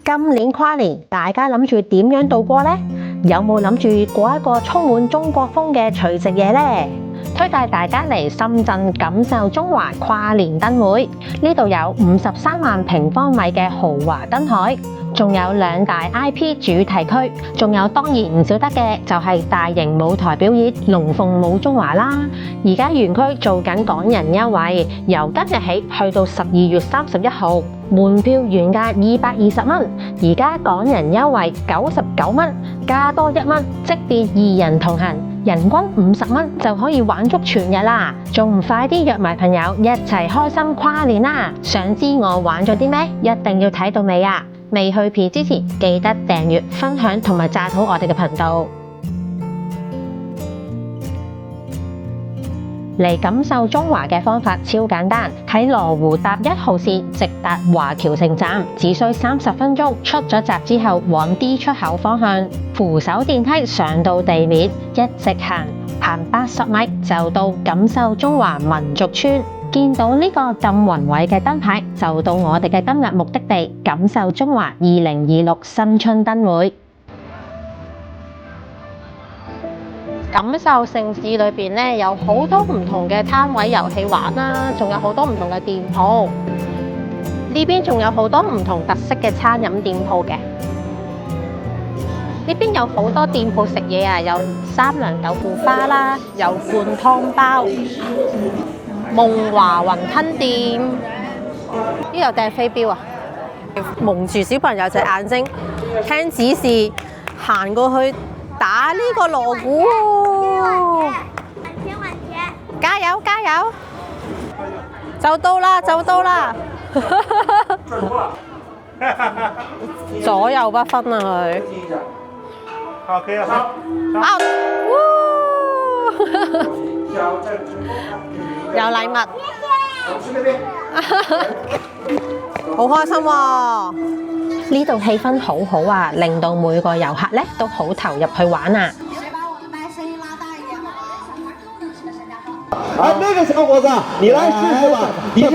今年跨年，大家諗住點樣度過呢？有冇諗住過一個充滿中國風嘅除夕夜呢？推介大家嚟深圳錦繡中華跨年燈會，呢度有53萬平方米嘅豪華燈海，仲有2大 IP 主題區，仲有當然唔少得嘅就係大型舞台表演龍鳳舞中華啦。而家園區做緊港人優惠，由今日起去到12月31號，門票原價220蚊，而家港人優惠99蚊，加多1蚊，即便2人同行，人均50蚊就可以玩足全日啦！仲唔快啲約埋朋友一齊開心跨年啦！想知我玩咗啲咩？一定要睇到尾啊！未去片之前，記得訂閱、分享同埋讚好我哋嘅頻道。嚟錦繡中華嘅方法超簡單，喺羅湖搭1號線直達華僑城站，只需30分鐘。出咗閘之後，往 D 出口方向，扶手電梯上到地面，一直行80米就到錦繡中華民族村。見到呢個咁宏偉嘅燈牌，就到我哋嘅今日目的地錦繡中華2026新春燈會。錦繡盛事裏邊咧，有好多唔同嘅攤位遊戲玩啦，仲有好多唔同嘅店鋪。呢邊仲有好多唔同特色嘅餐飲店鋪嘅。呢邊有好多店鋪食嘢啊，有三娘豆腐花啦，有灌湯包、夢華雲吞店。呢度掟飛鏢啊！蒙住小朋友隻眼睛，聽指示行過去。打呢個鑼鼓喎！加油加油！就到啦就到啦！左右不分啊佢。OK 啊！有禮物，好開心喎！呢度氣氛好好啊，令到每個遊客咧都好投入去玩啊！啊，那個小伙子，你來試試吧。你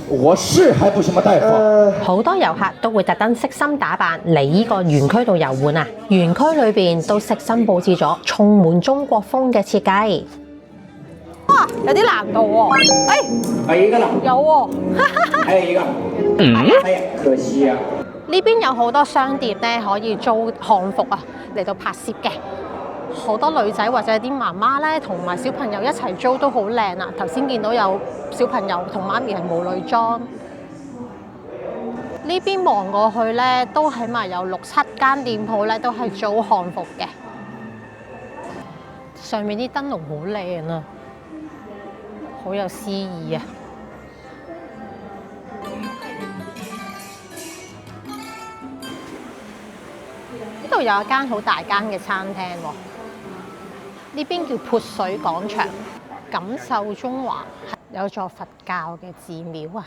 我是還不什麼大夫。好多遊客都會特登悉心打扮嚟呢個園區度遊玩啊！園區裏邊都悉心佈置咗充滿中國風嘅設計。哇，有啲難度喎！還有一個啦，有喎，還有一個，哎呀，可惜啊！呢邊有好多商店咧，可以租漢服啊嚟到拍攝嘅。好多女仔或者啲媽媽咧，同埋小朋友一齊租都好靚啊！頭先見到有小朋友同媽咪係母女裝。呢邊望過去咧，都起碼有6、7間店鋪咧，都係租漢服嘅。上面啲燈籠好靚啊，好有詩意啊！呢度有一間好大間嘅餐廳喎，呢邊叫潑水廣場。錦繡中華有座佛教嘅寺廟啊。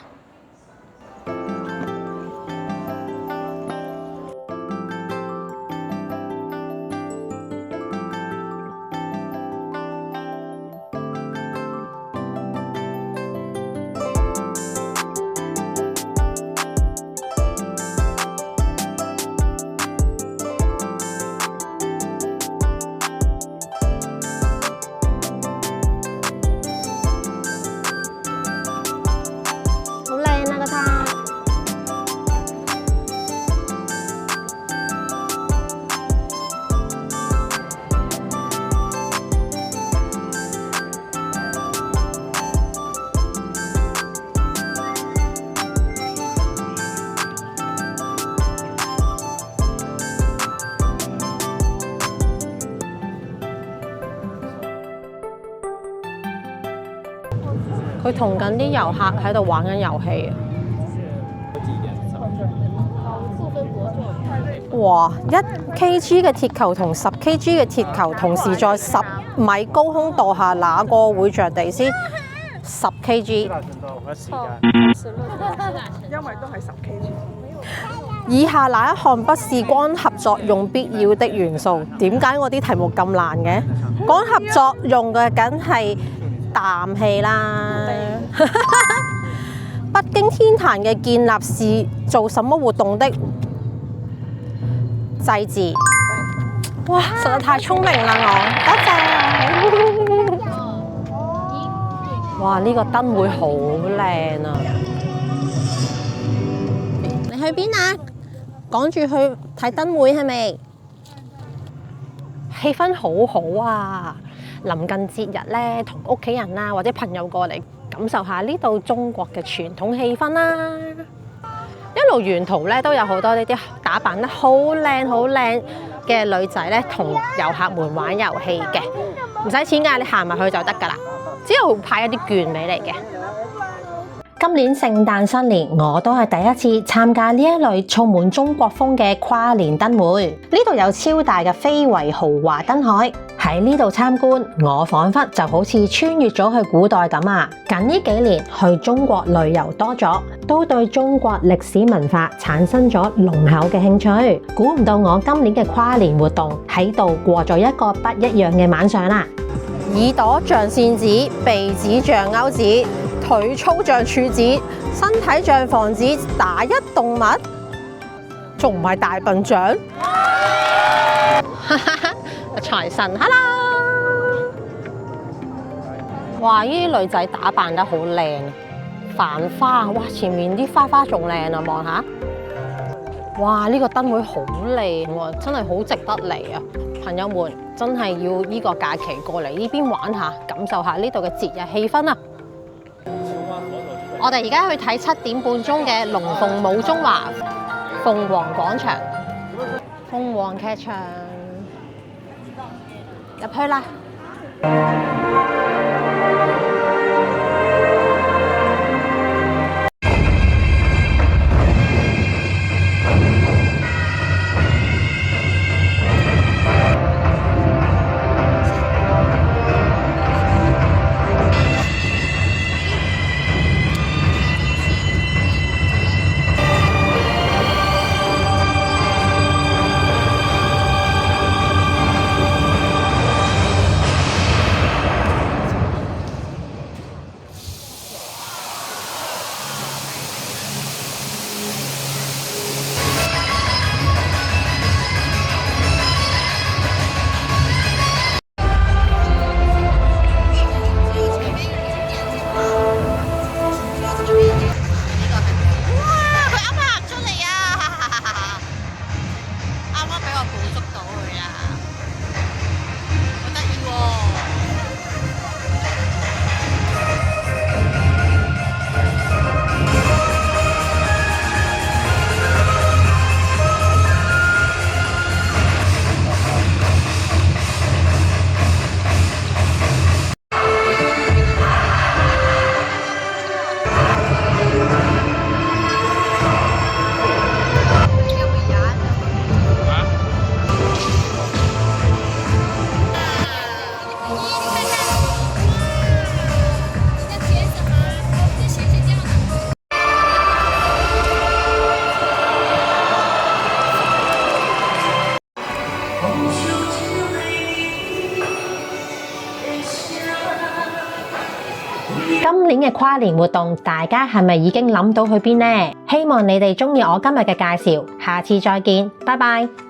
佢同緊啲遊客喺度玩緊遊戲啊！哇！1kg 嘅鐵球同10kg 嘅鐵球同時在10米高空墮下，哪個會着地先？10kg。因為都係10kg。以下哪一項不是光合作用必要的元素？點解我啲題目咁難嘅？光合作用嘅梗係氮氣啦。北京天壇嘅建立是做什麼活動的？祭祀。哇，實在太聰明啦我，多謝。哇，呢個燈會好靚啊！你去邊啊？趕住去睇燈會係咪？氣氛好好啊！臨近節日咧，同屋企人啊或者朋友過嚟感受下呢度中國嘅傳統氣氛啦。一路沿途咧都有好多呢啲打扮得好靚嘅女仔咧，同遊客們玩遊戲嘅，唔使錢㗎，你行埋去就得㗎啦。之後會派一啲券俾你嘅。今年聖誕新年我都係第一次參加呢一類充滿中國風嘅跨年燈會。呢度有超大嘅非遺豪華燈海，喺呢度參觀，我彷彿就好似穿越咗去古代咁啊！近呢幾年去中國旅遊多咗，都對中國歷史文化產生咗濃厚嘅興趣。估唔到我今年嘅跨年活動喺度過咗一個不一樣嘅晚上啦！耳朵像扇子，鼻子像鈎子，腿粗像柱子，身體像房子，打一動物，仲唔係大笨象？財神 ，hello！ 哇，呢啲女仔打扮得好靚，繁花，哇，前面啲花花仲靚啊，望下。哇，呢個燈會好靚喎，真係好值得嚟啊！朋友們真係要呢個假期過嚟呢邊玩下，感受下呢度嘅節日氣氛啊！我哋而家去睇7點半鐘嘅龍鳳舞中華鳳凰廣場、鳳凰劇場，入去啦！今年嘅跨年活動，大家係咪已經諗到去邊呢？希望你哋鍾意我今日嘅介紹，下次再見，拜拜。